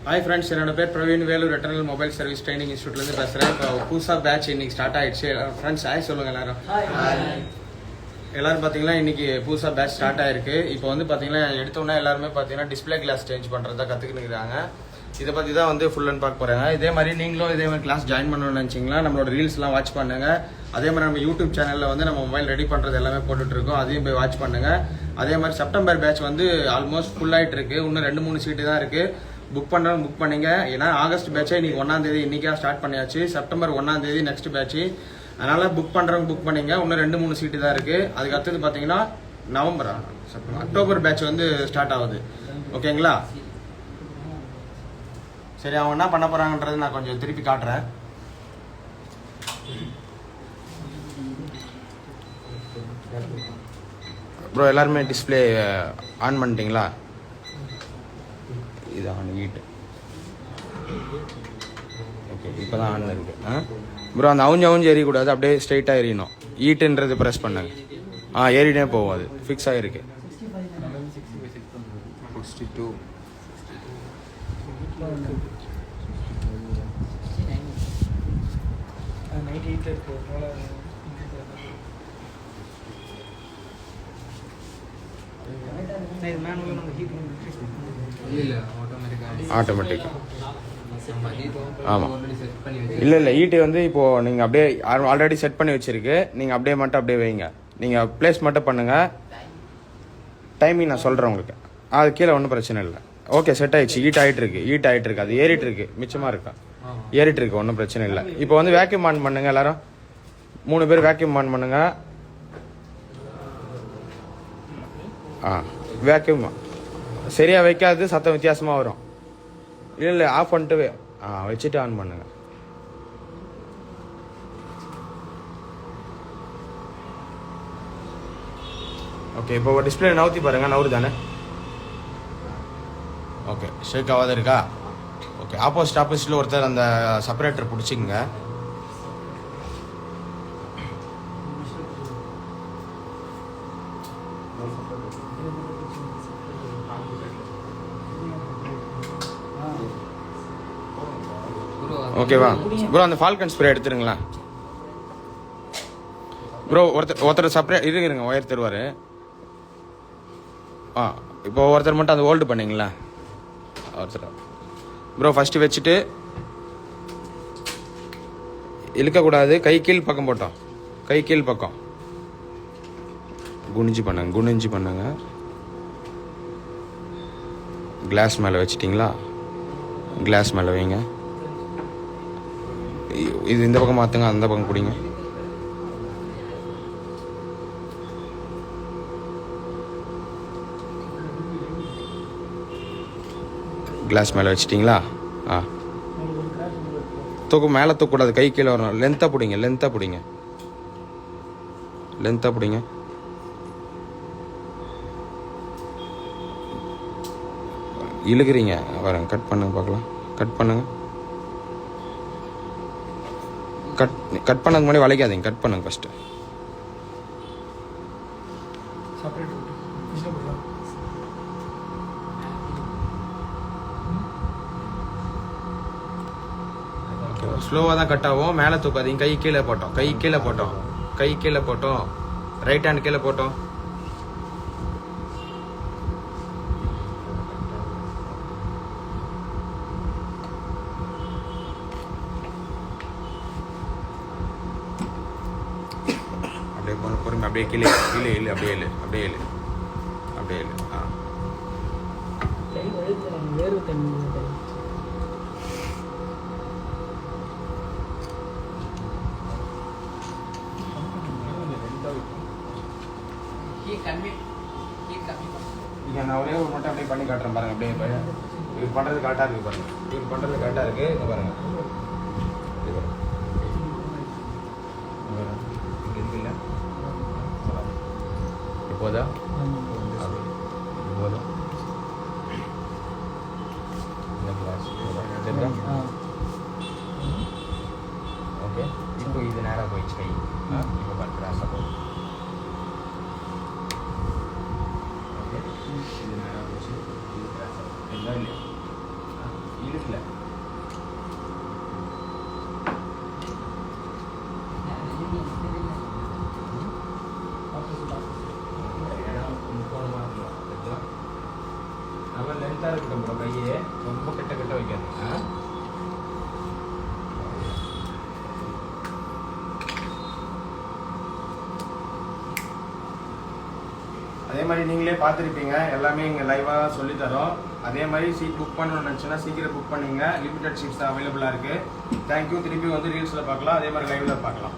Hi friends, என்னோட பேர் Praveen. Vellore eternal mobile service training இன்ஸ்டியூட்லேருந்து பேசுகிறேன். இப்போ புதுசாக பேட்ச் இன்னைக்கு ஸ்டார்ட் ஆகிடுச்சு. ஃப்ரெண்ட்ஸ் ஹாய் சொல்லுங்கள் எல்லாரும். எல்லோரும் பார்த்தீங்கன்னா இன்றைக்கி புதுசாக பேட்ச் ஸ்டார்ட் ஆகிருக்கு. இப்போ வந்து பார்த்தீங்கன்னா எடுத்தோன்னே எல்லாருமே பார்த்தீங்கன்னா டிஸ்பிளே கிளாஸ் சேஞ்ச் பண்ணுறதா கற்றுக்கிட்டுருக்காங்க. இதை பற்றி தான் வந்து ஃபுல் அண்ட் பார்க்க போகிறாங்க. இதே மாதிரி நீங்களும் இதே மாதிரி கிளாஸ் ஜாயின் பண்ணணும்னு நினச்சிங்களா நம்மளோட ரீல்ஸ்லாம் வாட்ச் பண்ணுங்கள். அதே மாதிரி நம்ம யூடியூப் சேனலில் வந்து நம்ம மொபைல் ரெடி பண்ணுறது எல்லாமே போட்டுட்ருக்கோம். அதையும் போய் வாட்ச் பண்ணுங்கள். அதே மாதிரி செப்டம்பர் பேட்ச் வந்து ஆல்மோஸ்ட் ஃபுல் ஆகிட்டு இருக்குது. இன்னும் 2-3 சீட்டு தான் இருக்குது. புக் பண்ணுறோம், புக் பண்ணிங்க. ஏன்னா ஆகஸ்ட் பேட்சே இன்றைக்கி 1ஆம் தேதி இன்றைக்கா ஸ்டார்ட் பண்ணியாச்சு. செப்டம்பர் 1ஆம் தேதி நெக்ஸ்ட் பேட்ச்சு. அதனால் புக் பண்ணுறவங்க புக் பண்ணிங்க. இன்னும் 2-3 சீட்டு தான் இருக்குது. அதுக்கு அடுத்தது பார்த்தீங்கன்னா அக்டோபர் பேட்ச் வந்து ஸ்டார்ட் ஆகுது. ஓகேங்களா? சரி, அவங்க என்ன பண்ண போகிறாங்கன்றது நான் கொஞ்சம் திருப்பி காட்டுறேன். ப்ரோ எல்லாருமே டிஸ்பிளே ஆன் பண்ணிட்டீங்களா? இது ஆன் ஹீட். ஓகே, இப்போ தான் ஆனில் இருக்குது. ப்ரோ அந்த அவுஞ்சு எரியக்கூடாது, அப்படியே ஸ்ட்ரைட்டாக எரியணும். ஹீட்டுன்றது ப்ரெஸ் பண்ணுங்க. ஏறிட்டே போகும். அது ஃபிக்ஸ் ஆகிருக்கு. 62 ஆட்டோமேட்டிக். ஆமாம், இல்லை ஹீட்டு வந்து இப்போது நீங்கள் அப்படியே ஆல்ரெடி செட் பண்ணி வச்சுருக்கு. நீங்கள் அப்படியே மட்டும் அப்படியே வைங்க. நீங்கள் ப்ளேஸ் மட்டும் பண்ணுங்கள். டைமிங் நான் சொல்கிறேன் உங்களுக்கு. அது கீழே ஒன்றும் பிரச்சனை இல்லை. ஓகே, செட் ஆகிடுச்சு. ஹீட் ஆகிட்டு இருக்கு. அது ஏறிட்டு இருக்கு. மிச்சமாக இருக்கா? ஏறிட்டு இருக்கு. ஒன்றும் பிரச்சனை இல்லை. இப்போ வந்து வேக்யூம் ஆன் பண்ணுங்கள். எல்லாரும் 3 பேர் வேக்யூம் ஆன் பண்ணுங்க. வேக்யூம் சரியாக வைக்காது, சத்தம் வித்தியாசமாக வரும். இல்லை ஆஃப் பண்ணிட்டு வச்சுட்டு ஆன் பண்ணுங்க. ஓகே, இப்போ டிஸ்பிளே நவுத்தி பாருங்க. நவுறு தானே? ஓகே, ஷேக் ஆகாத இருக்கா? ஓகே, ஆப்போசிட்டில் ஒருத்தர் அந்த செப்பரேட்டர் பிடிச்சிங்க. ஓகேவா ப்ரோ? அந்த ஃபால்கன் ஸ்ப்ரே எடுத்துருங்களா ப்ரோ? ஒருத்தர் செப்பரேட் இருங்க, ஒயர் தருவார். இப்போ ஒருத்தர் மட்டும் அந்த ஹோல்டு பண்ணிங்களா? ஒருத்தர் ப்ரோ ஃபஸ்ட்டு வச்சுட்டு இழுக்கக்கூடாது. கை கீழ் பக்கம் போட்டோம். கை கீழ் பக்கம் குனிஞ்சு பண்ணுங்க. கிளாஸ் மேலே வச்சிட்டிங்களா? கிளாஸ் மேலே வைங்க. இது இந்த பக்கம் மாற்றுங்க, அந்த பக்கம் பிடிங்க. கிளாஸ் மேலே வச்சிட்டிங்களா? மேலே தூக்கக்கூடாது. கை கீழே வரணும். லென்த்தாக பிடிங்க. இழுக்கிறீங்க. வரேன், கட் பண்ணுங்க பார்க்கலாம். கட் பண்ணுங்க. கட் பண்ணதுக்கு முன்னாடி வளைக்காதீங்க. கட் பண்ணுங்க ஃபஸ்ட்டு. ஸ்லோவாக தான் கட் ஆகும். மேலே தூக்காதீங்க. கை கீழே போட்டோம். ரைட் ஹேண்ட் கீழே போட்டோம். பொறுமை. அப்படியே கீழே அப்படியே இழு. நான் ஒரே ஒரு மட்டும் அப்படியே பண்ணி காட்டுறேன் பாருங்க. அப்படியே இது பண்ணுறது கரெக்டாக இருக்குது பாருங்க. இங்கே பாருங்க. இருக்குல்ல? இப்போதா இந்த கிளாஸ் ஓகே. இப்போ இது நேராக போயிடுச்சு. கை இப்போ கிராஸாக போகுது. இது நேராக போச்சு. இது கிராஸாக இழுக்கல. நம்ம லென்த்தாக இருக்கட்டும் ப்ரோ, கையே ரொம்ப கிட்ட வைக்காது. அதே மாதிரி நீங்களே பார்த்துருப்பீங்க, எல்லாமே இங்கே லைவாக சொல்லித்தரோம். அதே மாதிரி சீட் புக் பண்ணணும்னு நினச்சுன்னா சீக்கிரம் புக் பண்ணிங்க. லிமிடெட் சீட்ஸ் தான் அவைலபிளாக இருக்குது. தேங்க்யூ. திருப்பி வந்து ரீல்ஸில் பார்க்கலாம், அதே மாதிரி லைவில் பார்க்கலாம்.